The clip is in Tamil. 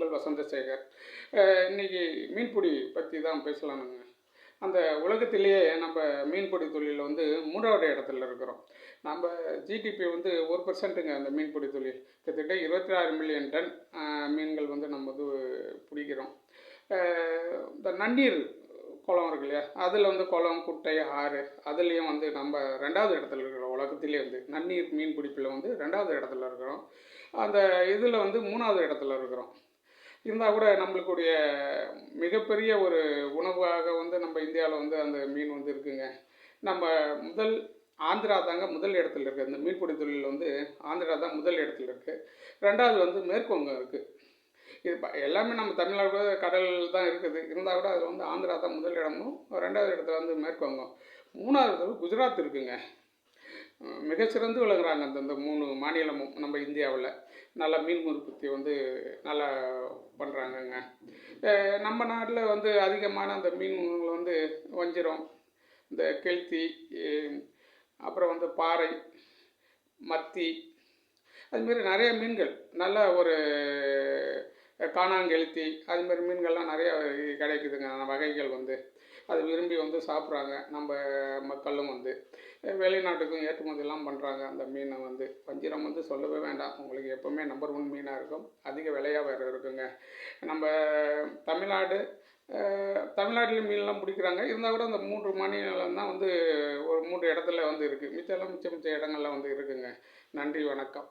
உங்கள் வசந்தசேகர். இன்னைக்கு மீன்பிடி பற்றி தான் பேசலானுங்க. அந்த உலகத்திலேயே நம்ம மீன்பிடி தொழிலில் வந்து 3வது இடத்துல இருக்கிறோம். நம்ம ஜிடிபி வந்து 1%ங்க அந்த மீன்பிடி தொழில். கிட்டத்தட்ட 26 மில்லியன் டன் மீன்கள் வந்து நம்ம வந்து பிடிக்கிறோம். இந்த நன்னீர் குளம் இருக்கு இல்லையா, அதில் வந்து குளம், குட்டை, ஆறு, அதுலேயும் வந்து நம்ம 2வது இடத்துல இருக்கிறோம். உலகத்திலே வந்து நன்னீர் மீன் பிடிப்பில் வந்து 2வது இடத்துல இருக்கிறோம். அந்த இதில் வந்து 3வது இடத்துல இருக்கிறோம். இருந்தால் கூட நம்மளுக்குடைய மிகப்பெரிய ஒரு உணவாக வந்து நம்ம இந்தியாவில் வந்து அந்த மீன் வந்து இருக்குங்க. நம்ம ஆந்திரா தாங்க முதல் இடத்துல இருக்குது. இந்த மீன்பிடி தொழிலில் வந்து ஆந்திரா தான் முதல் இடத்துல இருக்குது. 2வது வந்து மேற்கு வங்கம் இருக்குது. இது எல்லாமே நம்ம தமிழ்நாடு கடல் தான் இருக்குது. இருந்தால் கூட அதில் வந்து ஆந்திரா தான் முதல் இடமும், 2வது இடத்துல வந்து மேற்கு வங்கம், 3வது இடத்துல குஜராத் இருக்குங்க. மிகச்சிறந்து விளங்குறாங்க அந்த 3 மாநிலமும் நம்ம இந்தியாவில். நல்லா மீன் உற்பத்தி வந்து நல்லா பண்ணுறாங்கங்க. நம்ம நாட்டில் வந்து அதிகமான அந்த மீன்கள் வந்து வஞ்சிரம், இந்த கெளுத்தி, அப்புறம் வந்து பாறை, மத்தி, அதுமாரி நிறைய மீன்கள், நல்ல ஒரு காணாங்கெளுத்தி, அதுமாரி மீன்கள்லாம் நிறையா கிடைக்குதுங்க. வகைகள் வந்து அது விரும்பி வந்து சாப்பிட்றாங்க நம்ம மக்களும் வந்து. வெளிநாட்டுக்கும் ஏற்றுமதியெல்லாம் பண்ணுறாங்க அந்த மீனை வந்து. வஞ்சிரம் வந்து சொல்லவே வேண்டாம், உங்களுக்கு எப்போவுமே நம்பர் 1 மீனாக இருக்கும். அதிக விலையாக வேறு இருக்குங்க. நம்ம தமிழ்நாட்டில் மீன்லாம் பிடிக்கிறாங்க. இருந்தால் கூட அந்த 3 மாநிலம் தான் வந்து ஒரு 3 இடத்துல வந்து இருக்குது. மிச்ச இடங்கள்லாம் வந்து இருக்குங்க. நன்றி, வணக்கம்.